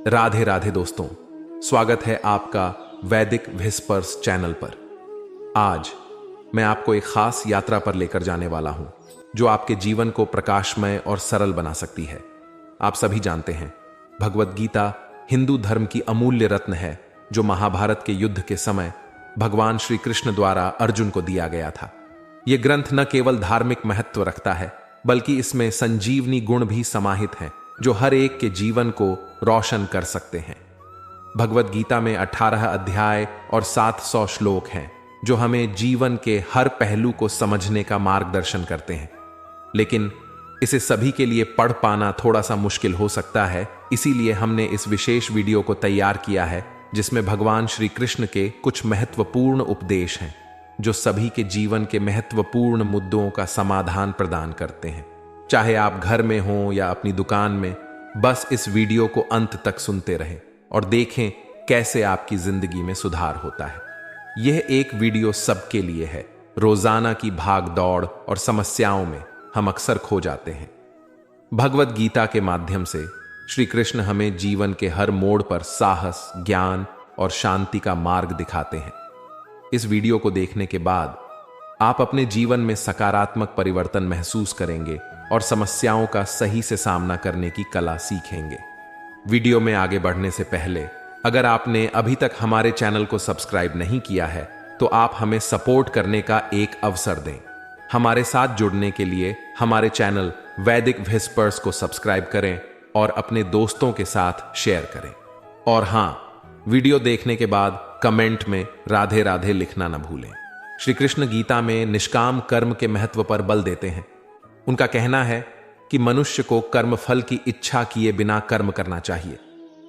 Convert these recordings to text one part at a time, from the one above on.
राधे राधे दोस्तों, स्वागत है आपका वैदिक व्हिस्पर्स चैनल पर। आज मैं आपको एक खास यात्रा पर लेकर जाने वाला हूं जो आपके जीवन को प्रकाशमय और सरल बना सकती है। आप सभी जानते हैं, भगवद गीता हिंदू धर्म की अमूल्य रत्न है जो महाभारत के युद्ध के समय भगवान श्री कृष्ण द्वारा अर्जुन को दिया गया था। यह ग्रंथ न केवल धार्मिक महत्व रखता है बल्कि इसमें संजीवनी गुण भी समाहित हैं जो हर एक के जीवन को रोशन कर सकते हैं। भगवद गीता में 18 अध्याय और 700 श्लोक हैं जो हमें जीवन के हर पहलू को समझने का मार्गदर्शन करते हैं। लेकिन इसे सभी के लिए पढ़ पाना थोड़ा सा मुश्किल हो सकता है, इसीलिए हमने इस विशेष वीडियो को तैयार किया है जिसमें भगवान श्री कृष्ण के कुछ महत्वपूर्ण उपदेश हैं जो सभी के जीवन के महत्वपूर्ण मुद्दों का समाधान प्रदान करते हैं। चाहे आप घर में हों या अपनी दुकान में, बस इस वीडियो को अंत तक सुनते रहें और देखें कैसे आपकी जिंदगी में सुधार होता है। यह एक वीडियो सबके लिए है। रोजाना की भाग दौड़ और समस्याओं में हम अक्सर खो जाते हैं। भगवद गीता के माध्यम से श्री कृष्ण हमें जीवन के हर मोड़ पर साहस, ज्ञान और शांति का मार्ग दिखाते हैं। इस वीडियो को देखने के बाद आप अपने जीवन में सकारात्मक परिवर्तन महसूस करेंगे और समस्याओं का सही से सामना करने की कला सीखेंगे। वीडियो में आगे बढ़ने से पहले अगर आपने अभी तक हमारे चैनल को सब्सक्राइब नहीं किया है तो आप हमें सपोर्ट करने का एक अवसर दें। हमारे साथ जुड़ने के लिए हमारे चैनल वैदिक व्हिस्पर्स को सब्सक्राइब करें और अपने दोस्तों के साथ शेयर करें। और हाँ, वीडियो देखने के बाद कमेंट में राधे राधे लिखना न भूलें। श्री कृष्ण गीता में निष्काम कर्म के महत्व पर बल देते हैं। उनका कहना है कि मनुष्य को कर्मफल की इच्छा किए बिना कर्म करना चाहिए।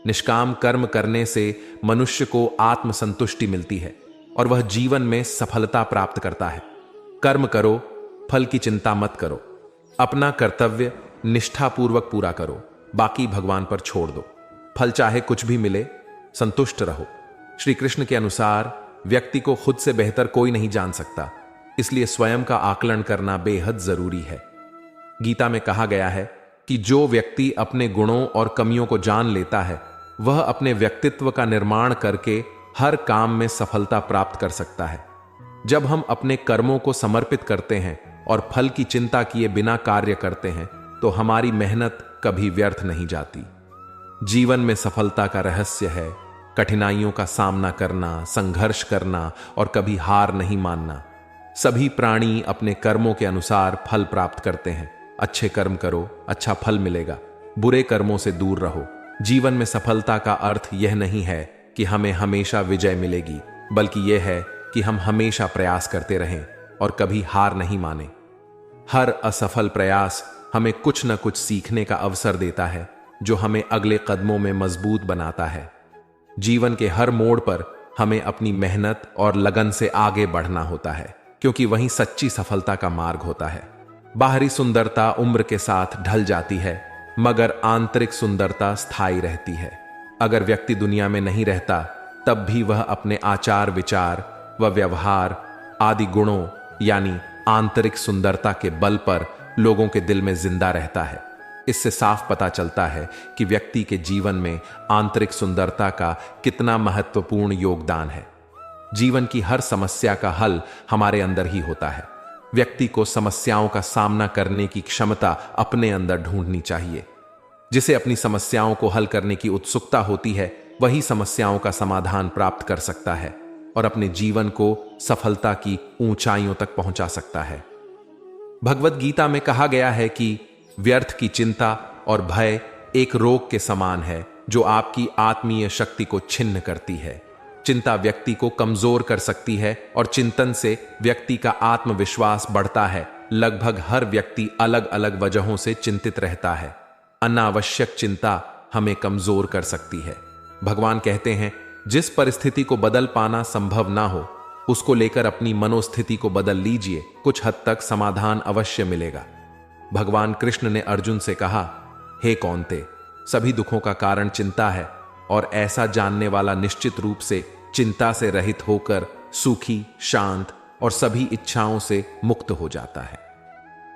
निष्काम कर्म करने से मनुष्य को आत्मसंतुष्टि मिलती है और वह जीवन में सफलता प्राप्त करता है। कर्म करो, फल की चिंता मत करो। अपना कर्तव्य निष्ठापूर्वक पूरा करो, बाकी भगवान पर छोड़ दो। फल चाहे कुछ भी मिले, संतुष्ट रहो। श्री कृष्ण के अनुसार व्यक्ति को खुद से बेहतर कोई नहीं जान सकता, इसलिए स्वयं का आकलन करना बेहद जरूरी है। गीता में कहा गया है कि जो व्यक्ति अपने गुणों और कमियों को जान लेता है वह अपने व्यक्तित्व का निर्माण करके हर काम में सफलता प्राप्त कर सकता है। जब हम अपने कर्मों को समर्पित करते हैं और फल की चिंता किए बिना कार्य करते हैं तो हमारी मेहनत कभी व्यर्थ नहीं जाती। जीवन में सफलता का रहस्य है कठिनाइयों का सामना करना, संघर्ष करना और कभी हार नहीं मानना। सभी प्राणी अपने कर्मों के अनुसार फल प्राप्त करते हैं। अच्छे कर्म करो, अच्छा फल मिलेगा। बुरे कर्मों से दूर रहो। जीवन में सफलता का अर्थ यह नहीं है कि हमें हमेशा विजय मिलेगी, बल्कि यह है कि हम हमेशा प्रयास करते रहें और कभी हार नहीं माने। हर असफल प्रयास हमें कुछ न कुछ सीखने का अवसर देता है जो हमें अगले कदमों में मजबूत बनाता है। जीवन के हर मोड़ पर हमें अपनी मेहनत और लगन से आगे बढ़ना होता है, क्योंकि वही सच्ची सफलता का मार्ग होता है। बाहरी सुंदरता उम्र के साथ ढल जाती है, मगर आंतरिक सुंदरता स्थायी रहती है। अगर व्यक्ति दुनिया में नहीं रहता तब भी वह अपने आचार विचार व व्यवहार आदि गुणों यानी आंतरिक सुंदरता के बल पर लोगों के दिल में जिंदा रहता है। इससे साफ पता चलता है कि व्यक्ति के जीवन में आंतरिक सुंदरता का कितना महत्वपूर्ण योगदान है। जीवन की हर समस्या का हल हमारे अंदर ही होता है। व्यक्ति को समस्याओं का सामना करने की क्षमता अपने अंदर ढूंढनी चाहिए। जिसे अपनी समस्याओं को हल करने की उत्सुकता होती है वही समस्याओं का समाधान प्राप्त कर सकता है और अपने जीवन को सफलता की ऊंचाइयों तक पहुंचा सकता है। भगवद गीता में कहा गया है कि व्यर्थ की चिंता और भय एक रोग के समान है जो आपकी आत्मीय शक्ति को छिन्न करती है। चिंता व्यक्ति को कमजोर कर सकती है और चिंतन से व्यक्ति का आत्मविश्वास बढ़ता है। लगभग हर व्यक्ति अलग अलग वजहों से चिंतित रहता है। अनावश्यक चिंता हमें कमजोर कर सकती है। भगवान कहते हैं, जिस परिस्थिति को बदल पाना संभव ना हो उसको लेकर अपनी मनोस्थिति को बदल लीजिए, कुछ हद तक समाधान अवश्य मिलेगा। भगवान कृष्ण ने अर्जुन से कहा, हे कौन्ते, सभी दुखों का कारण चिंता है और ऐसा जानने वाला निश्चित रूप से चिंता से रहित होकर सुखी, शांत और सभी इच्छाओं से मुक्त हो जाता है।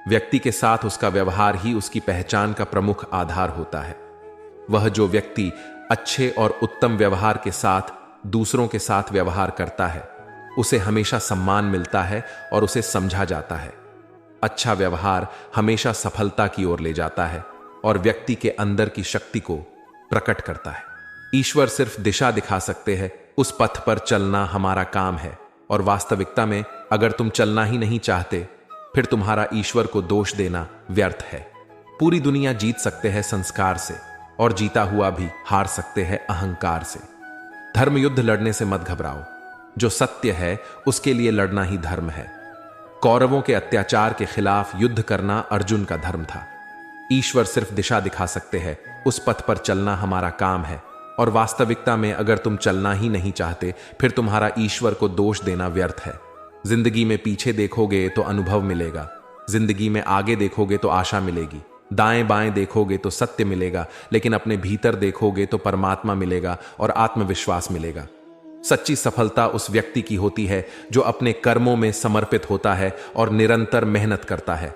व्यक्ति के साथ उसका व्यवहार ही उसकी पहचान का प्रमुख आधार होता है। वह जो व्यक्ति अच्छे और उत्तम व्यवहार के साथ दूसरों के साथ व्यवहार करता है, उसे हमेशा सम्मान मिलता है और उसे समझा जाता है। अच्छा व्यवहार हमेशा सफलता की ओर ले जाता है और व्यक्ति के अंदर की शक्ति को प्रकट करता है। ईश्वर सिर्फ दिशा दिखा सकते हैं, उस पथ पर चलना हमारा काम है। और वास्तविकता में अगर तुम चलना ही नहीं चाहते, फिर तुम्हारा ईश्वर को दोष देना व्यर्थ है। पूरी दुनिया जीत सकते हैं संस्कार से, और जीता हुआ भी हार सकते हैं अहंकार से। धर्म युद्ध लड़ने से मत घबराओ, जो सत्य है उसके लिए लड़ना ही धर्म है। कौरवों के अत्याचार के खिलाफ युद्ध करना अर्जुन का धर्म था। ईश्वर सिर्फ दिशा दिखा सकते हैं, उस पथ पर चलना हमारा काम है। और वास्तविकता में अगर तुम चलना ही नहीं चाहते, फिर तुम्हारा ईश्वर को दोष देना व्यर्थ है। जिंदगी में पीछे देखोगे तो अनुभव मिलेगा, जिंदगी में आगे देखोगे तो आशा मिलेगी, दाएं बाएं देखोगे तो सत्य मिलेगा, लेकिन अपने भीतर देखोगे तो परमात्मा मिलेगा और आत्मविश्वास मिलेगा। सच्ची सफलता उस व्यक्ति की होती है जो अपने कर्मों में समर्पित होता है और निरंतर मेहनत करता है।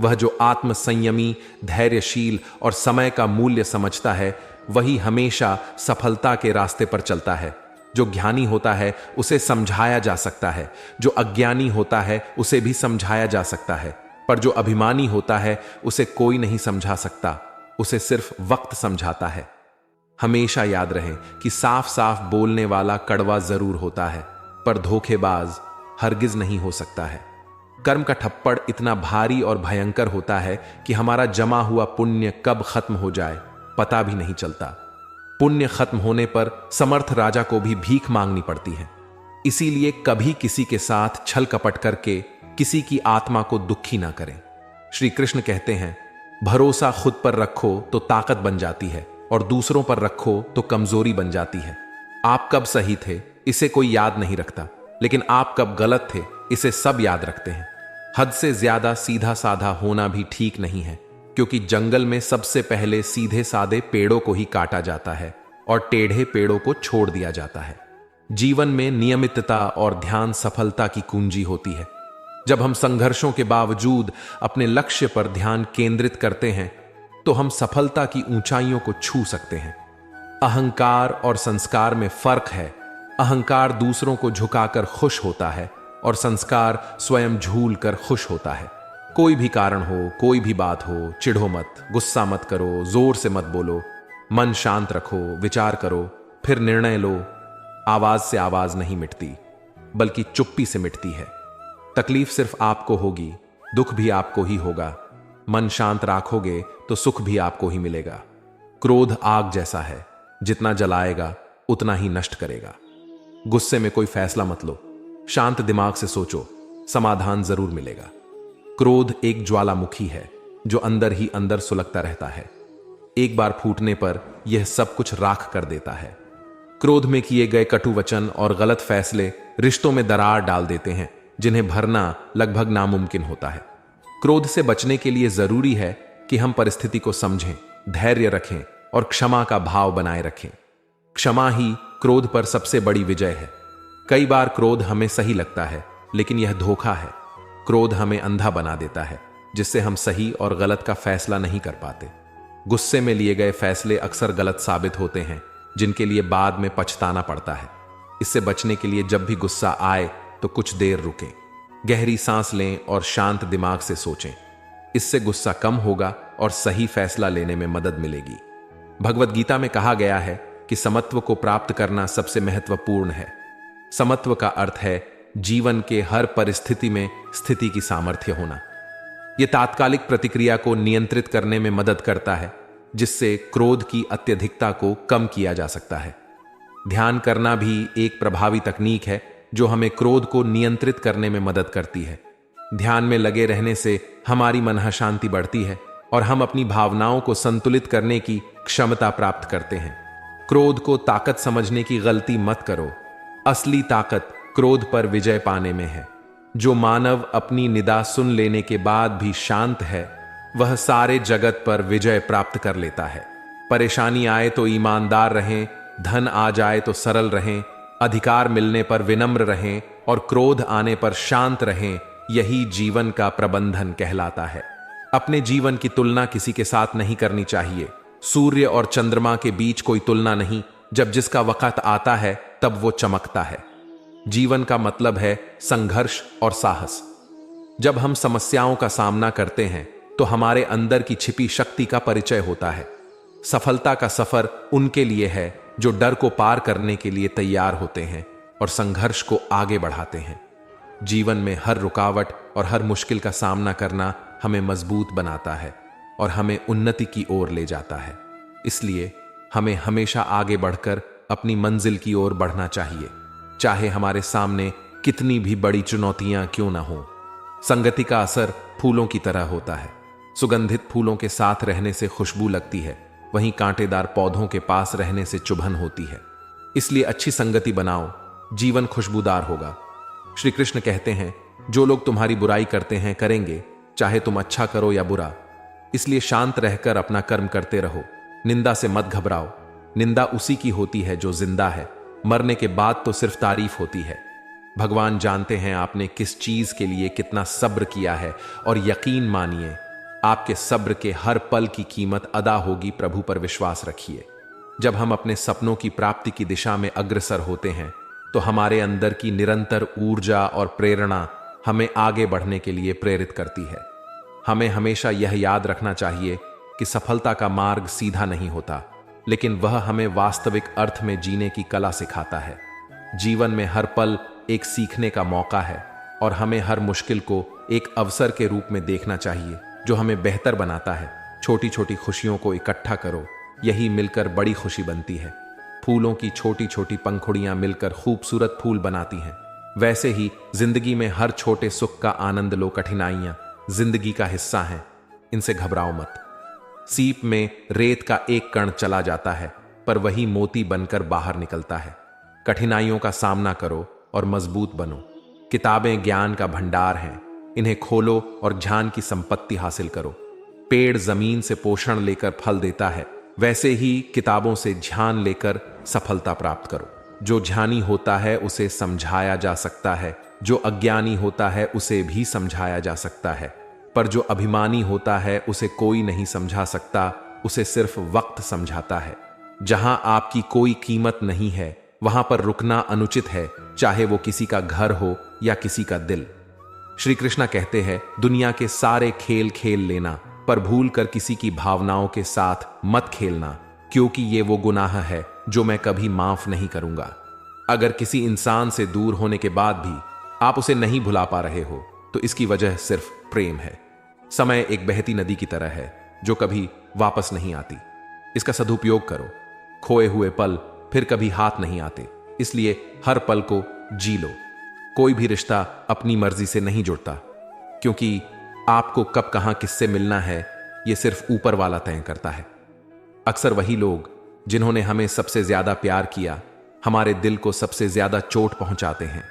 वह जो आत्म संयमी, धैर्यशील और समय का मूल्य समझता है, वही हमेशा सफलता के रास्ते पर चलता है। जो ज्ञानी होता है उसे समझाया जा सकता है, जो अज्ञानी होता है उसे भी समझाया जा सकता है, पर जो अभिमानी होता है उसे कोई नहीं समझा सकता, उसे सिर्फ वक्त समझाता है। हमेशा याद रहे कि साफ साफ बोलने वाला कड़वा जरूर होता है, पर धोखेबाज हरगिज नहीं हो सकता है। कर्म का ठप्पड़ इतना भारी और भयंकर होता है कि हमारा जमा हुआ पुण्य कब खत्म हो जाए पता भी नहीं चलता। पुण्य खत्म होने पर समर्थ राजा को भी भीख मांगनी पड़ती है। इसीलिए कभी किसी के साथ छल कपट करके किसी की आत्मा को दुखी ना करें। श्री कृष्ण कहते हैं, भरोसा खुद पर रखो तो ताकत बन जाती है, और दूसरों पर रखो तो कमजोरी बन जाती है। आप कब सही थे इसे कोई याद नहीं रखता, लेकिन आप कब गलत थे इसे सब याद रखते हैं। हद से ज्यादा सीधा साधा होना भी ठीक नहीं है, क्योंकि जंगल में सबसे पहले सीधे साधे पेड़ों को ही काटा जाता है और टेढ़े पेड़ों को छोड़ दिया जाता है। जीवन में नियमितता और ध्यान सफलता की कुंजी होती है। जब हम संघर्षों के बावजूद अपने लक्ष्य पर ध्यान केंद्रित करते हैं, तो हम सफलता की ऊंचाइयों को छू सकते हैं। अहंकार और संस्कार में फर्क है। अहंकार दूसरों को झुकाकर खुश होता है और संस्कार स्वयं झूल कर खुश होता है। कोई भी कारण हो, कोई भी बात हो, चिढ़ो मत, गुस्सा मत करो, जोर से मत बोलो, मन शांत रखो, विचार करो, फिर निर्णय लो। आवाज से आवाज नहीं मिटती, बल्कि चुप्पी से मिटती है। तकलीफ सिर्फ आपको होगी, दुख भी आपको ही होगा। मन शांत रखोगे तो सुख भी आपको ही मिलेगा। क्रोध आग जैसा है, जितना जलाएगा उतना ही नष्ट करेगा। गुस्से में कोई फैसला मत लो, शांत दिमाग से सोचो, समाधान जरूर मिलेगा। क्रोध एक ज्वालामुखी है जो अंदर ही अंदर सुलगता रहता है। एक बार फूटने पर यह सब कुछ राख कर देता है। क्रोध में किए गए कटु वचन और गलत फैसले रिश्तों में दरार डाल देते हैं, जिन्हें भरना लगभग नामुमकिन होता है। क्रोध से बचने के लिए जरूरी है कि हम परिस्थिति को समझें, धैर्य रखें और क्षमा का भाव बनाए रखें। क्षमा ही क्रोध पर सबसे बड़ी विजय है। कई बार क्रोध हमें सही लगता है, लेकिन यह धोखा है। क्रोध हमें अंधा बना देता है, जिससे हम सही और गलत का फैसला नहीं कर पाते। गुस्से में लिए गए फैसले अक्सर गलत साबित होते हैं, जिनके लिए बाद में पछताना पड़ता है। इससे बचने के लिए जब भी गुस्सा आए तो कुछ देर रुकें, गहरी सांस लें और शांत दिमाग से सोचें। इससे गुस्सा कम होगा और सही फैसला लेने में मदद मिलेगी। भगवद गीता में कहा गया है कि समत्व को प्राप्त करना सबसे महत्वपूर्ण है। समत्व का अर्थ है जीवन के हर परिस्थिति में स्थिति की सामर्थ्य होना। यह तात्कालिक प्रतिक्रिया को नियंत्रित करने में मदद करता है, जिससे क्रोध की अत्यधिकता को कम किया जा सकता है। ध्यान करना भी एक प्रभावी तकनीक है जो हमें क्रोध को नियंत्रित करने में मदद करती है। ध्यान में लगे रहने से हमारी मनः शांति बढ़ती है और हम अपनी भावनाओं को संतुलित करने की क्षमता प्राप्त करते हैं। क्रोध को ताकत समझने की गलती मत करो। असली ताकत क्रोध पर विजय पाने में है। जो मानव अपनी निदा सुन लेने के बाद भी शांत है, वह सारे जगत पर विजय प्राप्त कर लेता है। परेशानी आए तो ईमानदार रहें, धन आ जाए तो सरल रहें, अधिकार मिलने पर विनम्र रहें और क्रोध आने पर शांत रहें। यही जीवन का प्रबंधन कहलाता है। अपने जीवन की तुलना किसी के साथ नहीं करनी चाहिए। सूर्य और चंद्रमा के बीच कोई तुलना नहीं, जब जिसका वक्त आता है तब वो चमकता है। जीवन का मतलब है संघर्ष और साहस। जब हम समस्याओं का सामना करते हैं तो हमारे अंदर की छिपी शक्ति का परिचय होता है। सफलता का सफर उनके लिए है जो डर को पार करने के लिए तैयार होते हैं और संघर्ष को आगे बढ़ाते हैं। जीवन में हर रुकावट और हर मुश्किल का सामना करना हमें मजबूत बनाता है और हमें उन्नति की ओर ले जाता है। इसलिए हमें हमेशा आगे बढ़कर अपनी मंजिल की ओर बढ़ना चाहिए, चाहे हमारे सामने कितनी भी बड़ी चुनौतियां क्यों ना हो। संगति का असर फूलों की तरह होता है। सुगंधित फूलों के साथ रहने से खुशबू लगती है, वहीं कांटेदार पौधों के पास रहने से चुभन होती है। इसलिए अच्छी संगति बनाओ, जीवन खुशबूदार होगा। श्री कृष्ण कहते हैं, जो लोग तुम्हारी बुराई करते हैं करेंगे, चाहे तुम अच्छा करो या बुरा। इसलिए शांत रहकर अपना कर्म करते रहो। निंदा से मत घबराओ। निंदा उसी की होती है जो जिंदा है। मरने के बाद तो सिर्फ तारीफ होती है। भगवान जानते हैं आपने किस चीज के लिए कितना सब्र किया है, और यकीन मानिए आपके सब्र के हर पल की कीमत अदा होगी। प्रभु पर विश्वास रखिए। जब हम अपने सपनों की प्राप्ति की दिशा में अग्रसर होते हैं तो हमारे अंदर की निरंतर ऊर्जा और प्रेरणा हमें आगे बढ़ने के लिए प्रेरित करती है। हमें हमेशा यह याद रखना चाहिए कि सफलता का मार्ग सीधा नहीं होता, लेकिन वह हमें वास्तविक अर्थ में जीने की कला सिखाता है। जीवन में हर पल एक सीखने का मौका है और हमें हर मुश्किल को एक अवसर के रूप में देखना चाहिए जो हमें बेहतर बनाता है। छोटी छोटी खुशियों को इकट्ठा करो, यही मिलकर बड़ी खुशी बनती है। फूलों की छोटी छोटी पंखुड़ियां मिलकर खूबसूरत फूल बनाती हैं। वैसे ही जिंदगी में हर छोटे सुख का आनंद लो। कठिनाइयां जिंदगी का हिस्सा हैं, इनसे घबराओ मत। सीप में रेत का एक कण चला जाता है, पर वही मोती बनकर बाहर निकलता है। कठिनाइयों का सामना करो और मजबूत बनो। किताबें ज्ञान का भंडार हैं, इन्हें खोलो और ज्ञान की संपत्ति हासिल करो। पेड़ जमीन से पोषण लेकर फल देता है, वैसे ही किताबों से ज्ञान लेकर सफलता प्राप्त करो। जो ज्ञानी होता है उसे समझाया जा सकता है, जो अज्ञानी होता है उसे भी समझाया जा सकता है, पर जो अभिमानी होता है उसे कोई नहीं समझा सकता, उसे सिर्फ वक्त समझाता है। जहां आपकी कोई कीमत नहीं है वहां पर रुकना अनुचित है, चाहे वो किसी का घर हो या किसी का दिल। श्री कृष्णा कहते हैं, दुनिया के सारे खेल खेल लेना, पर भूल कर किसी की भावनाओं के साथ मत खेलना, क्योंकि ये वो गुनाह है जो मैं कभी माफ नहीं करूंगा। अगर किसी इंसान से दूर होने के बाद भी आप उसे नहीं भुला पा रहे हो तो इसकी वजह सिर्फ प्रेम है। समय एक बहती नदी की तरह है जो कभी वापस नहीं आती। इसका सदुपयोग करो। खोए हुए पल फिर कभी हाथ नहीं आते, इसलिए हर पल को जी लो। कोई भी रिश्ता अपनी मर्जी से नहीं जुड़ता, क्योंकि आपको कब कहां किससे मिलना है यह सिर्फ ऊपर वाला तय करता है। अक्सर वही लोग जिन्होंने हमें सबसे ज्यादा प्यार किया हमारे दिल को सबसे ज्यादा चोट पहुंचाते हैं।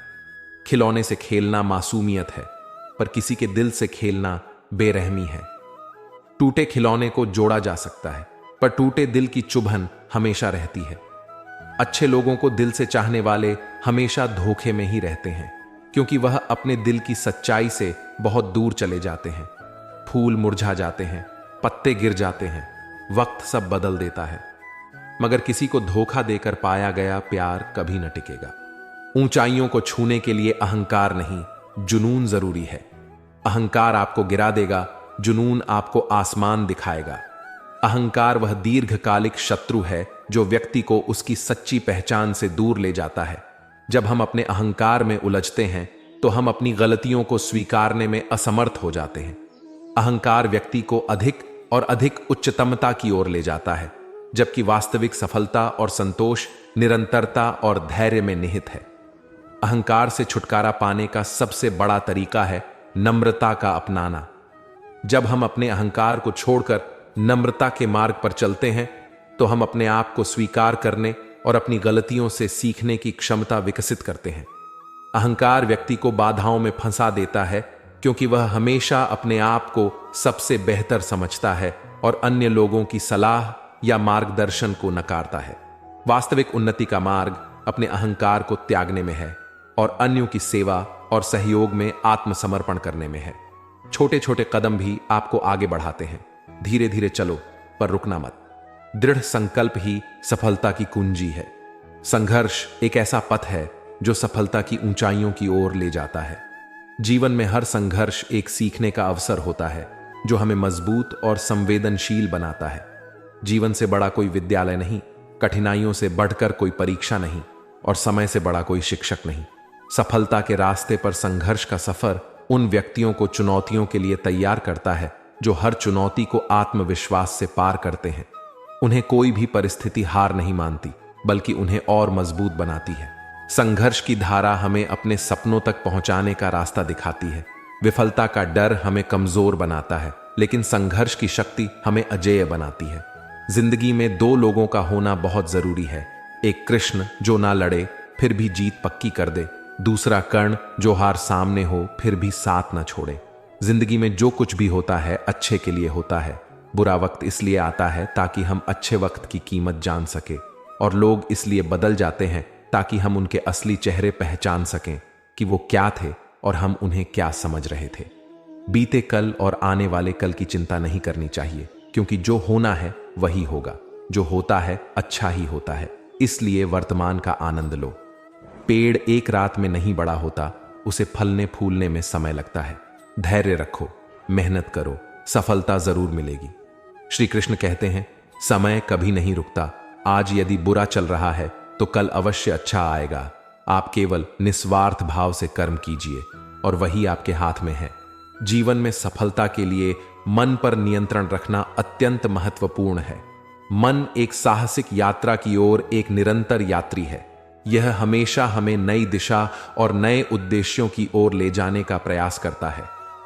खिलौने से खेलना मासूमियत है, पर किसी के दिल से खेलना बेरहमी है। टूटे खिलौने को जोड़ा जा सकता है, पर टूटे दिल की चुभन हमेशा रहती है। अच्छे लोगों को दिल से चाहने वाले हमेशा धोखे में ही रहते हैं, क्योंकि वह अपने दिल की सच्चाई से बहुत दूर चले जाते हैं। फूल मुरझा जाते हैं, पत्ते गिर जाते हैं, वक्त सब बदल देता है, मगर किसी को धोखा देकर पाया गया प्यार कभी न टिकेगा। ऊंचाइयों को छूने के लिए अहंकार नहीं, जुनून जरूरी है। अहंकार आपको गिरा देगा, जुनून आपको आसमान दिखाएगा। अहंकार वह दीर्घकालिक शत्रु है जो व्यक्ति को उसकी सच्ची पहचान से दूर ले जाता है। जब हम अपने अहंकार में उलझते हैं तो हम अपनी गलतियों को स्वीकारने में असमर्थ हो जाते हैं। अहंकार व्यक्ति को अधिक और अधिक उच्चतमता की ओर ले जाता है, जबकि वास्तविक सफलता और संतोष निरंतरता और धैर्य में निहित है। अहंकार से छुटकारा पाने का सबसे बड़ा तरीका है नम्रता का अपनाना। जब हम अपने अहंकार को छोड़कर नम्रता के मार्ग पर चलते हैं तो हम अपने आप को स्वीकार करने और अपनी गलतियों से सीखने की क्षमता विकसित करते हैं। अहंकार व्यक्ति को बाधाओं में फंसा देता है, क्योंकि वह हमेशा अपने आप को सबसे बेहतर समझता है और अन्य लोगों की सलाह या मार्गदर्शन को नकारता है। वास्तविक उन्नति का मार्ग अपने अहंकार को त्यागने में है और अन्यों की सेवा और सहयोग में आत्मसमर्पण करने में है। छोटे छोटे कदम भी आपको आगे बढ़ाते हैं। धीरे धीरे चलो, पर रुकना मत। दृढ़ संकल्प ही सफलता की कुंजी है। संघर्ष एक ऐसा पथ है जो सफलता की ऊंचाइयों की ओर ले जाता है। जीवन में हर संघर्ष एक सीखने का अवसर होता है जो हमें मजबूत और संवेदनशील बनाता है। जीवन से बड़ा कोई विद्यालय नहीं, कठिनाइयों से बढ़कर कोई परीक्षा नहीं और समय से बड़ा कोई शिक्षक नहीं। सफलता के रास्ते पर संघर्ष का सफर उन व्यक्तियों को चुनौतियों के लिए तैयार करता है जो हर चुनौती को आत्मविश्वास से पार करते हैं। उन्हें कोई भी परिस्थिति हार नहीं मानती, बल्कि उन्हें और मजबूत बनाती है। संघर्ष की धारा हमें अपने सपनों तक पहुंचाने का रास्ता दिखाती है। विफलता का डर हमें कमजोर बनाता है, लेकिन संघर्ष की शक्ति हमें अजेय बनाती है। जिंदगी में दो लोगों का होना बहुत जरूरी है। एक कृष्ण जो ना लड़े फिर भी जीत पक्की कर दे, दूसरा कर्ण जो हार सामने हो फिर भी साथ ना छोड़े। जिंदगी में जो कुछ भी होता है अच्छे के लिए होता है। बुरा वक्त इसलिए आता है ताकि हम अच्छे वक्त की कीमत जान सके, और लोग इसलिए बदल जाते हैं ताकि हम उनके असली चेहरे पहचान सकें कि वो क्या थे और हम उन्हें क्या समझ रहे थे। बीते कल और आने वाले कल की चिंता नहीं करनी चाहिए, क्योंकि जो होना है वही होगा। जो होता है अच्छा ही होता है, इसलिए वर्तमान का आनंद लो। पेड़ एक रात में नहीं बड़ा होता, उसे फलने फूलने में समय लगता है। धैर्य रखो, मेहनत करो, सफलता जरूर मिलेगी। श्री कृष्ण कहते हैं, समय कभी नहीं रुकता। आज यदि बुरा चल रहा है तो कल अवश्य अच्छा आएगा। आप केवल निस्वार्थ भाव से कर्म कीजिए और वही आपके हाथ में है। जीवन में सफलता के लिए मन पर नियंत्रण रखना अत्यंत महत्वपूर्ण है। मन एक साहसिक यात्रा की ओर एक निरंतर यात्री है। यह हमेशा हमें नई दिशा और नए उद्देश्यों की ओर ले जाने का प्रयास करता है,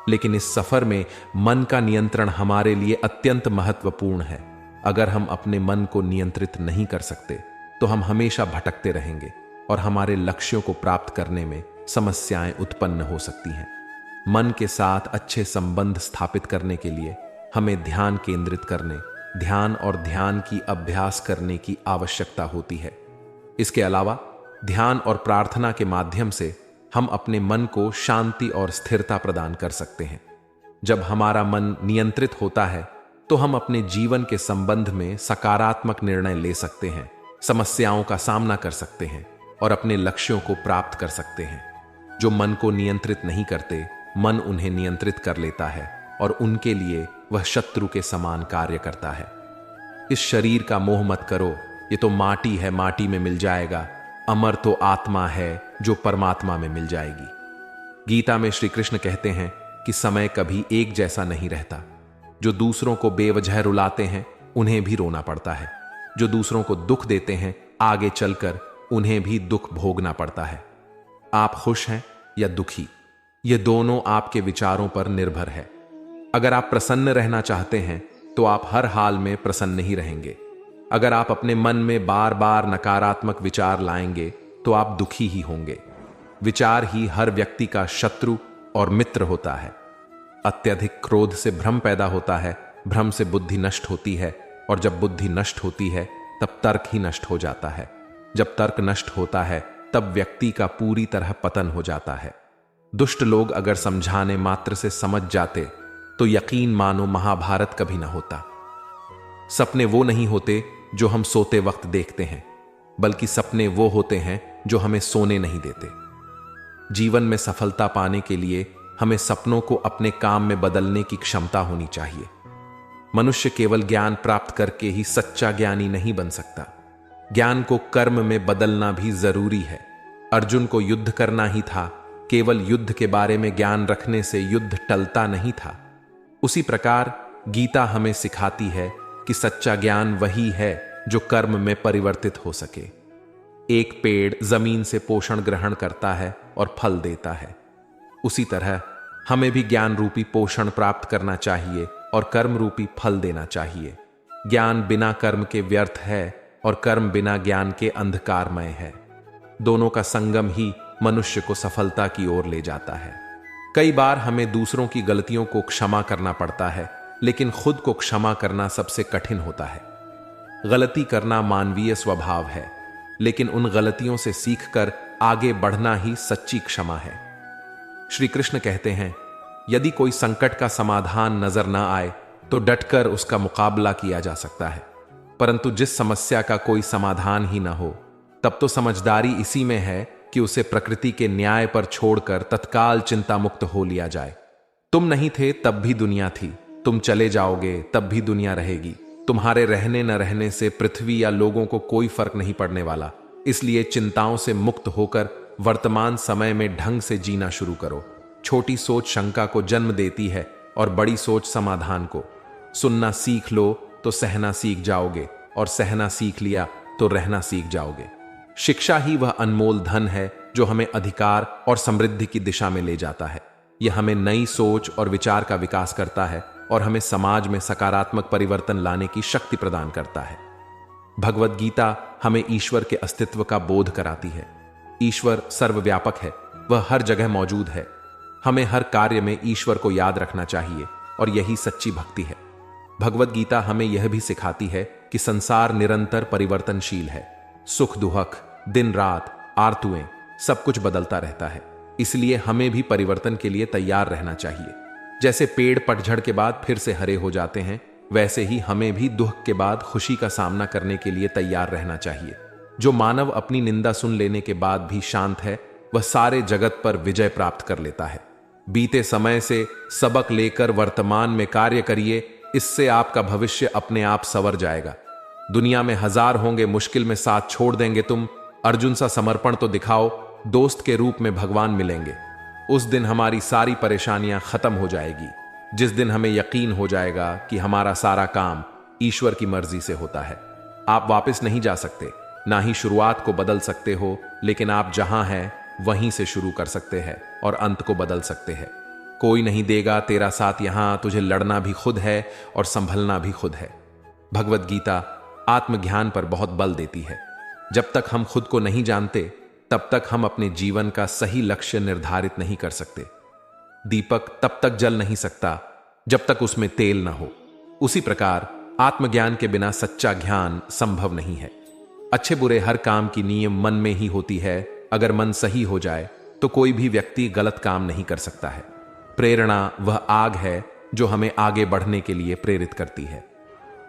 लेकिन इस सफर में मन का नियंत्रण हमारे लिए अत्यंत महत्वपूर्ण है। अगर हम अपने मन को नियंत्रित नहीं कर सकते तो हम हमेशा भटकते रहेंगे और हमारे लक्ष्यों को प्राप्त करने में समस्याएं उत्पन्न हो सकती हैं। मन के साथ अच्छे संबंध स्थापित करने के लिए हमें ध्यान केंद्रित करने, ध्यान और ध्यान की अभ्यास करने की आवश्यकता होती है। इसके अलावा ध्यान और प्रार्थना के माध्यम से हम अपने मन को शांति और स्थिरता प्रदान कर सकते हैं। जब हमारा मन नियंत्रित होता है तो हम अपने जीवन के संबंध में सकारात्मक निर्णय ले सकते हैं, समस्याओं का सामना कर सकते हैं और अपने लक्ष्यों को प्राप्त कर सकते हैं। जो मन को नियंत्रित नहीं करते, मन उन्हें नियंत्रित कर लेता है और उनके लिए वह शत्रु के समान कार्य करता है। इस शरीर का मोह मत करो, ये तो माटी है, माटी में मिल जाएगा। अमर तो आत्मा है जो परमात्मा में मिल जाएगी। गीता में श्री कृष्ण कहते हैं कि समय कभी एक जैसा नहीं रहता। जो दूसरों को बेवजह रुलाते हैं उन्हें भी रोना पड़ता है। जो दूसरों को दुख देते हैं आगे चलकर उन्हें भी दुख भोगना पड़ता है। आप खुश हैं या दुखी, ये दोनों आपके विचारों पर निर्भर है। अगर आप प्रसन्न रहना चाहते हैं तो आप हर हाल में प्रसन्न ही रहेंगे। अगर आप अपने मन में बार बार नकारात्मक विचार लाएंगे तो आप दुखी ही होंगे। विचार ही हर व्यक्ति का शत्रु और मित्र होता है। अत्यधिक क्रोध से भ्रम पैदा होता है, भ्रम से बुद्धि नष्ट होती है, और जब बुद्धि नष्ट होती है तब तर्क ही नष्ट हो जाता है। जब तर्क नष्ट होता है तब व्यक्ति का पूरी तरह पतन हो जाता है। दुष्ट लोग अगर समझाने मात्र से समझ जाते तो यकीन मानो महाभारत कभी ना होता। सपने वो नहीं होते जो हम सोते वक्त देखते हैं, बल्कि सपने वो होते हैं जो हमें सोने नहीं देते। जीवन में सफलता पाने के लिए हमें सपनों को अपने काम में बदलने की क्षमता होनी चाहिए। मनुष्य केवल ज्ञान प्राप्त करके ही सच्चा ज्ञानी नहीं बन सकता। ज्ञान को कर्म में बदलना भी जरूरी है। अर्जुन को युद्ध करना ही था, केवल युद्ध के बारे में ज्ञान रखने से युद्ध टलता नहीं था। उसी प्रकार गीता हमें सिखाती है कि सच्चा ज्ञान वही है जो कर्म में परिवर्तित हो सके। एक पेड़ जमीन से पोषण ग्रहण करता है और फल देता है, उसी तरह हमें भी ज्ञान रूपी पोषण प्राप्त करना चाहिए और कर्म रूपी फल देना चाहिए। ज्ञान बिना कर्म के व्यर्थ है और कर्म बिना ज्ञान के अंधकारमय है। दोनों का संगम ही मनुष्य को सफलता की ओर ले जाता है। कई बार हमें दूसरों की गलतियों को क्षमा करना पड़ता है, लेकिन खुद को क्षमा करना सबसे कठिन होता है। गलती करना मानवीय स्वभाव है, लेकिन उन गलतियों से सीखकर आगे बढ़ना ही सच्ची क्षमा है। श्री कृष्ण कहते हैं, यदि कोई संकट का समाधान नजर न आए तो डटकर उसका मुकाबला किया जा सकता है। परंतु जिस समस्या का कोई समाधान ही न हो, तब तो समझदारी इसी में है कि उसे प्रकृति के न्याय पर छोड़कर तत्काल चिंता मुक्त हो लिया जाए। तुम नहीं थे तब भी दुनिया थी, तुम चले जाओगे तब भी दुनिया रहेगी। तुम्हारे रहने न रहने से पृथ्वी या लोगों को कोई फर्क नहीं पड़ने वाला। इसलिए चिंताओं से मुक्त होकर वर्तमान समय में ढंग से जीना शुरू करो। छोटी सोच शंका को जन्म देती है और बड़ी सोच समाधान को। सुनना सीख लो तो सहना सीख जाओगे, और सहना सीख लिया तो रहना सीख जाओगे। शिक्षा ही वह अनमोल धन है जो हमें अधिकार और समृद्धि की दिशा में ले जाता है। यह हमें नई सोच और विचार का विकास करता है और हमें समाज में सकारात्मक परिवर्तन लाने की शक्ति प्रदान करता है। भगवद गीता हमें ईश्वर के अस्तित्व का बोध कराती है। ईश्वर सर्वव्यापक है, वह हर जगह मौजूद है। हमें हर कार्य में ईश्वर को याद रखना चाहिए और यही सच्ची भक्ति है। भगवद गीता हमें यह भी सिखाती है कि संसार निरंतर परिवर्तनशील है। सुख दुख, दिन रात, आरतुएं, सब कुछ बदलता रहता है। इसलिए हमें भी परिवर्तन के लिए तैयार रहना चाहिए। जैसे पेड़ पतझड़ के बाद फिर से हरे हो जाते हैं, वैसे ही हमें भी दुख के बाद खुशी का सामना करने के लिए तैयार रहना चाहिए। जो मानव अपनी निंदा सुन लेने के बाद भी शांत है, वह सारे जगत पर विजय प्राप्त कर लेता है। बीते समय से सबक लेकर वर्तमान में कार्य करिए, इससे आपका भविष्य अपने आप संवर जाएगा। दुनिया में हजार होंगे, मुश्किल में साथ छोड़ देंगे तुम। अर्जुन सा समर्पण तो दिखाओ, दोस्त के रूप में भगवान मिलेंगे। उस दिन हमारी सारी परेशानियां खत्म हो जाएगी, जिस दिन हमें यकीन हो जाएगा कि हमारा सारा काम ईश्वर की मर्जी से होता है। आप वापस नहीं जा सकते, ना ही शुरुआत को बदल सकते हो, लेकिन आप जहां हैं वहीं से शुरू कर सकते हैं और अंत को बदल सकते हैं। कोई नहीं देगा तेरा साथ यहां, तुझे लड़ना भी खुद है और संभलना भी खुद है। भगवद गीता आत्मज्ञान पर बहुत बल देती है। जब तक हम खुद को नहीं जानते, तब तक हम अपने जीवन का सही लक्ष्य निर्धारित नहीं कर सकते। दीपक तब तक जल नहीं सकता जब तक उसमें तेल न हो। उसी प्रकार आत्मज्ञान के बिना सच्चा ज्ञान संभव नहीं है। अच्छे बुरे हर काम की नींव मन में ही होती है। अगर मन सही हो जाए तो कोई भी व्यक्ति गलत काम नहीं कर सकता है। प्रेरणा वह आग है जो हमें आगे बढ़ने के लिए प्रेरित करती है।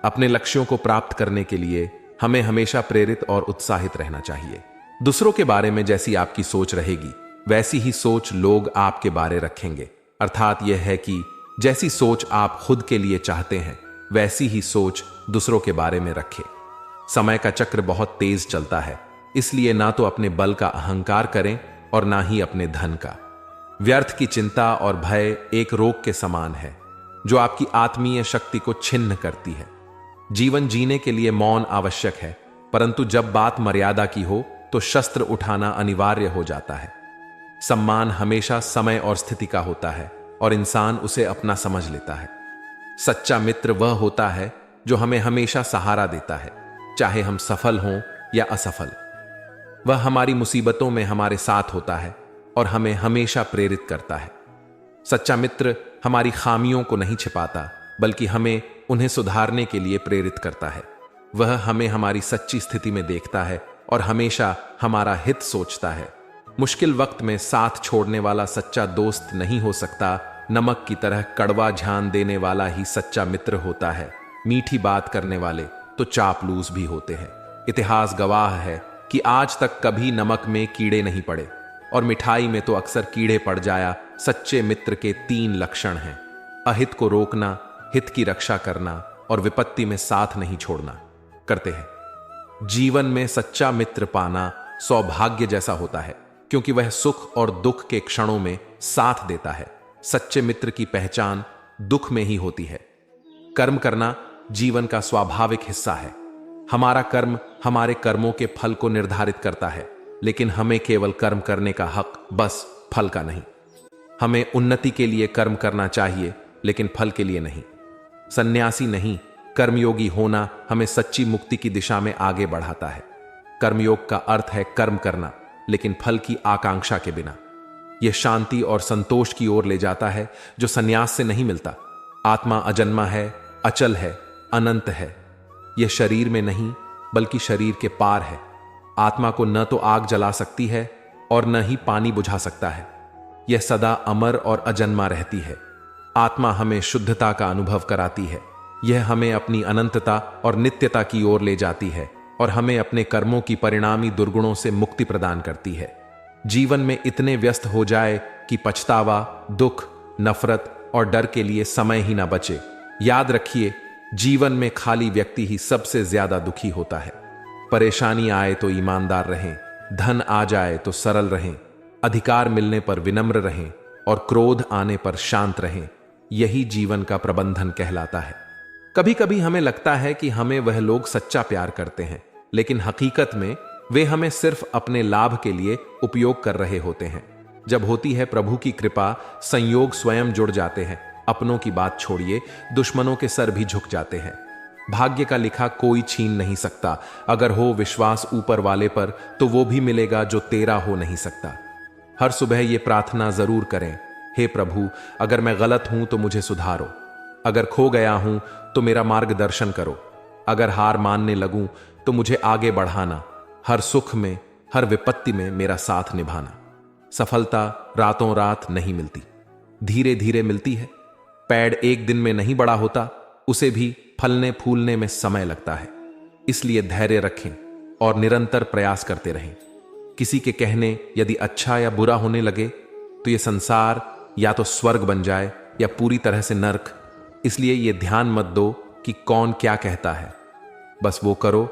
अपने लक्ष्यों को प्राप्त करने के लिए हमें हमेशा प्रेरित और उत्साहित रहना चाहिए। दूसरों के बारे में जैसी आपकी सोच रहेगी, वैसी ही सोच लोग आपके बारे रखेंगे। अर्थात यह है कि जैसी सोच आप खुद के लिए चाहते हैं, वैसी ही सोच दूसरों के बारे में रखें। समय का चक्र बहुत तेज चलता है, इसलिए ना तो अपने बल का अहंकार करें और ना ही अपने धन का। व्यर्थ की चिंता और भय एक रोग के समान है जो आपकी आत्मीय शक्ति को छिन्न करती है। जीवन जीने के लिए मौन आवश्यक है, परंतु जब बात मर्यादा की हो तो शस्त्र उठाना अनिवार्य हो जाता है। सम्मान हमेशा समय और स्थिति का होता है और इंसान उसे अपना समझ लेता है। सच्चा मित्र वह होता है जो हमें हमेशा सहारा देता है, चाहे हम सफल हों या असफल। वह हमारी मुसीबतों में हमारे साथ होता है और हमें हमेशा प्रेरित करता है। सच्चा मित्र हमारी खामियों को नहीं छिपाता, बल्कि हमें उन्हें सुधारने के लिए प्रेरित करता है। वह हमें हमारी सच्ची स्थिति में देखता है और हमेशा हमारा हित सोचता है। मुश्किल वक्त में साथ छोड़ने वाला सच्चा दोस्त नहीं हो सकता। नमक की तरह कड़वा ध्यान देने वाला ही सच्चा मित्र होता है। मीठी बात करने वाले तो चापलूस भी होते हैं। इतिहास गवाह है कि आज तक कभी नमक में कीड़े नहीं पड़े और मिठाई में तो अक्सर कीड़े पड़ जाया। सच्चे मित्र के 3 लक्षण हैं: अहित को रोकना, हित की रक्षा करना और विपत्ति में साथ नहीं छोड़ना। करते हैं जीवन में सच्चा मित्र पाना सौभाग्य जैसा होता है, क्योंकि वह सुख और दुख के क्षणों में साथ देता है। सच्चे मित्र की पहचान दुख में ही होती है। कर्म करना जीवन का स्वाभाविक हिस्सा है। हमारा कर्म हमारे कर्मों के फल को निर्धारित करता है, लेकिन हमें केवल कर्म करने का हक, बस फल का नहीं। हमें उन्नति के लिए कर्म करना चाहिए, लेकिन फल के लिए नहीं। सन्यासी नहीं, कर्मयोगी होना हमें सच्ची मुक्ति की दिशा में आगे बढ़ाता है। कर्मयोग का अर्थ है कर्म करना, लेकिन फल की आकांक्षा के बिना। यह शांति और संतोष की ओर ले जाता है, जो सन्यास से नहीं मिलता। आत्मा अजन्मा है, अचल है, अनंत है। यह शरीर में नहीं, बल्कि शरीर के पार है। आत्मा को न तो आग जला सकती है और न ही पानी बुझा सकता है। यह सदा अमर और अजन्मा रहती है। आत्मा हमें शुद्धता का अनुभव कराती है। यह हमें अपनी अनंतता और नित्यता की ओर ले जाती है और हमें अपने कर्मों की परिणामी दुर्गुणों से मुक्ति प्रदान करती है। जीवन में इतने व्यस्त हो जाए कि पछतावा, दुख, नफरत और डर के लिए समय ही ना बचे। याद रखिए, जीवन में खाली व्यक्ति ही सबसे ज्यादा दुखी होता है। परेशानी आए तो ईमानदार रहें, धन आ जाए तो सरल रहें, अधिकार मिलने पर विनम्र रहें और क्रोध आने पर शांत रहें। यही जीवन का प्रबंधन कहलाता है। कभी कभी हमें लगता है कि हमें वह लोग सच्चा प्यार करते हैं, लेकिन हकीकत में वे हमें सिर्फ अपने लाभ के लिए उपयोग कर रहे होते हैं। जब होती है प्रभु की कृपा, संयोग स्वयं जुड़ जाते हैं। अपनों की बात छोड़िए, दुश्मनों के सर भी झुक जाते हैं। भाग्य का लिखा कोई छीन नहीं सकता। अगर हो विश्वास ऊपर वाले पर तो वो भी मिलेगा जो तेरा हो नहीं सकता। हर सुबह ये प्रार्थना जरूर करें, हे प्रभु, अगर मैं गलत हूं तो मुझे सुधारो, अगर खो गया हूं तो मेरा मार्गदर्शन करो, अगर हार मानने लगूं तो मुझे आगे बढ़ाना, हर सुख में, हर विपत्ति में मेरा साथ निभाना। सफलता रातों रात नहीं मिलती, धीरे धीरे मिलती है। पेड़ एक दिन में नहीं बड़ा होता, उसे भी फलने फूलने में समय लगता है। इसलिए धैर्य रखें और निरंतर प्रयास करते रहें। किसी के कहने यदि अच्छा या बुरा होने लगे तो यह संसार या तो स्वर्ग बन जाए या पूरी तरह से नर्क। इसलिए यह ध्यान मत दो कि कौन क्या कहता है, बस वो करो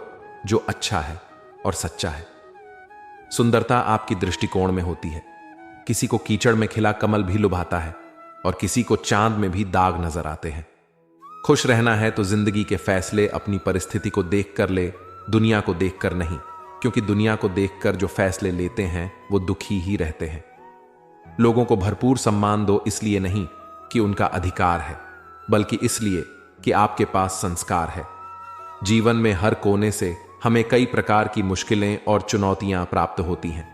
जो अच्छा है और सच्चा है। सुंदरता आपकी दृष्टिकोण में होती है। किसी को कीचड़ में खिला कमल भी लुभाता है और किसी को चांद में भी दाग नजर आते हैं। खुश रहना है तो जिंदगी के फैसले अपनी परिस्थिति को देखकर ले, दुनिया को देखकर नहीं, क्योंकि दुनिया को देखकर जो फैसले लेते हैं वो दुखी ही रहते हैं। लोगों को भरपूर सम्मान दो, इसलिए नहीं कि उनका अधिकार है, बल्कि इसलिए कि आपके पास संस्कार है। जीवन में हर कोने से हमें कई प्रकार की मुश्किलें और चुनौतियां प्राप्त होती हैं।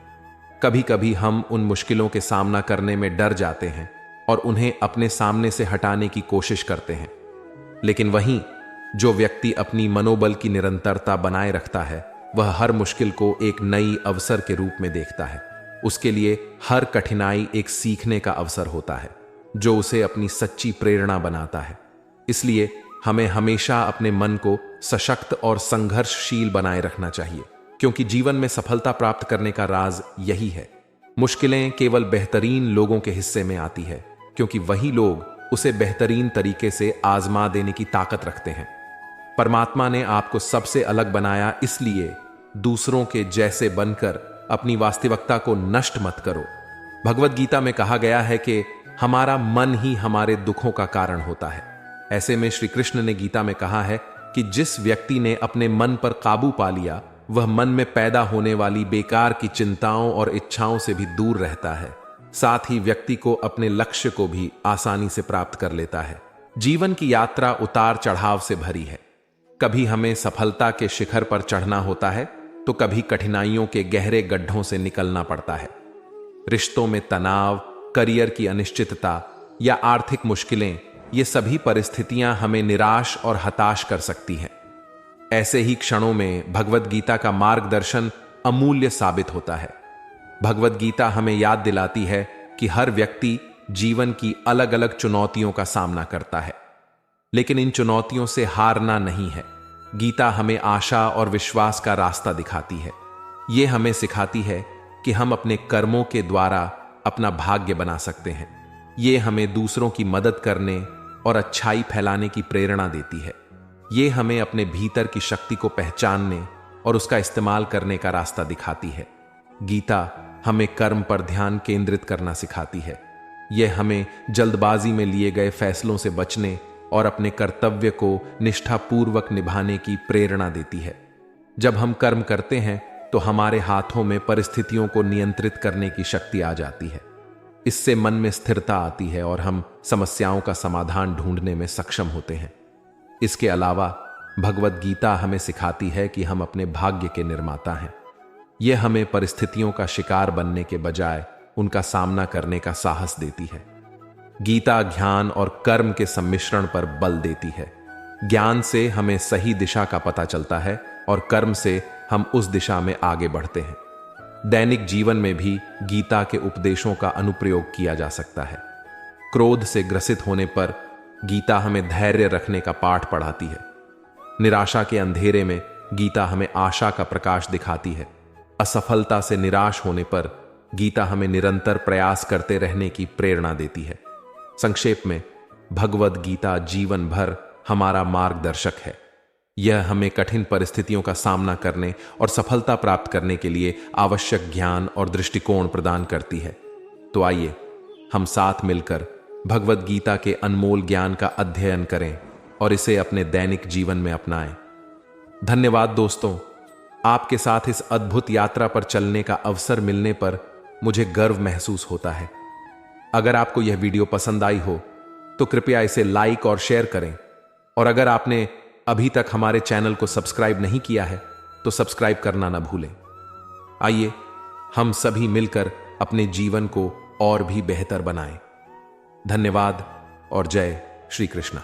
कभी कभी हम उन मुश्किलों के सामना करने में डर जाते हैं और उन्हें अपने सामने से हटाने की कोशिश करते हैं। लेकिन वहीं जो व्यक्ति अपनी मनोबल की निरंतरता बनाए रखता है, वह हर मुश्किल को एक नई अवसर के रूप में देखता है। उसके लिए हर कठिनाई एक सीखने का अवसर होता है, जो उसे अपनी सच्ची प्रेरणा बनाता है। इसलिए हमें हमेशा अपने मन को सशक्त और संघर्षशील बनाए रखना चाहिए, क्योंकि जीवन में सफलता प्राप्त करने का राज यही है। मुश्किलें केवल बेहतरीन लोगों के हिस्से में आती है, क्योंकि वही लोग उसे बेहतरीन तरीके से आजमा देने की ताकत रखते हैं। परमात्मा ने आपको सबसे अलग बनाया, इसलिए दूसरों के जैसे बनकर अपनी वास्तविकता को नष्ट मत करो। भगवद गीता में कहा गया है कि हमारा मन ही हमारे दुखों का कारण होता है। ऐसे में श्री कृष्ण ने गीता में कहा है कि जिस व्यक्ति ने अपने मन पर काबू पा लिया, वह मन में पैदा होने वाली बेकार की चिंताओं और इच्छाओं से भी दूर रहता है। साथ ही व्यक्ति को अपने लक्ष्य को भी आसानी से प्राप्त कर लेता है। जीवन की यात्रा उतार चढ़ाव से भरी है। कभी हमें सफलता के शिखर पर चढ़ना होता है तो कभी कठिनाइयों के गहरे गड्ढों से निकलना पड़ता है। रिश्तों में तनाव, करियर की अनिश्चितता या आर्थिक मुश्किलें, ये सभी परिस्थितियां हमें निराश और हताश कर सकती हैं। ऐसे ही क्षणों में भगवद गीता का मार्गदर्शन अमूल्य साबित होता है। भगवद गीता हमें याद दिलाती है कि हर व्यक्ति जीवन की अलग अलग चुनौतियों का सामना करता है, लेकिन इन चुनौतियों से हारना नहीं है। गीता हमें आशा और विश्वास का रास्ता दिखाती है। ये हमें सिखाती है कि हम अपने कर्मों के द्वारा अपना भाग्य बना सकते हैं। ये हमें दूसरों की मदद करने और अच्छाई फैलाने की प्रेरणा देती है। ये हमें अपने भीतर की शक्ति को पहचानने और उसका इस्तेमाल करने का रास्ता दिखाती है। गीता हमें कर्म पर ध्यान केंद्रित करना सिखाती है। यह हमें जल्दबाजी में लिए गए फैसलों से बचने और अपने कर्तव्य को निष्ठापूर्वक निभाने की प्रेरणा देती है। जब हम कर्म करते हैं तो हमारे हाथों में परिस्थितियों को नियंत्रित करने की शक्ति आ जाती है। इससे मन में स्थिरता आती है और हम समस्याओं का समाधान ढूंढने में सक्षम होते हैं। इसके अलावा भगवद गीता हमें सिखाती है कि हम अपने भाग्य के निर्माता हैं। यह हमें परिस्थितियों का शिकार बनने के बजाय उनका सामना करने का साहस देती है। गीता ज्ञान और कर्म के सम्मिश्रण पर बल देती है। ज्ञान से हमें सही दिशा का पता चलता है और कर्म से हम उस दिशा में आगे बढ़ते हैं। दैनिक जीवन में भी गीता के उपदेशों का अनुप्रयोग किया जा सकता है। क्रोध से ग्रसित होने पर गीता हमें धैर्य रखने का पाठ पढ़ाती है। निराशा के अंधेरे में गीता हमें आशा का प्रकाश दिखाती है। असफलता से निराश होने पर गीता हमें निरंतर प्रयास करते रहने की प्रेरणा देती है। संक्षेप में, भगवद गीता जीवन भर हमारा मार्गदर्शक है। यह हमें कठिन परिस्थितियों का सामना करने और सफलता प्राप्त करने के लिए आवश्यक ज्ञान और दृष्टिकोण प्रदान करती है। तो आइए हम साथ मिलकर भगवद गीता के अनमोल ज्ञान का अध्ययन करें और इसे अपने दैनिक जीवन में अपनाएं। धन्यवाद दोस्तों, आपके साथ इस अद्भुत यात्रा पर चलने का अवसर मिलने पर मुझे गर्व महसूस होता है। अगर आपको यह वीडियो पसंद आई हो तो कृपया इसे लाइक और शेयर करें, और अगर आपने अभी तक हमारे चैनल को सब्सक्राइब नहीं किया है तो सब्सक्राइब करना ना भूलें। आइए हम सभी मिलकर अपने जीवन को और भी बेहतर बनाएं। धन्यवाद और जय श्री कृष्ण।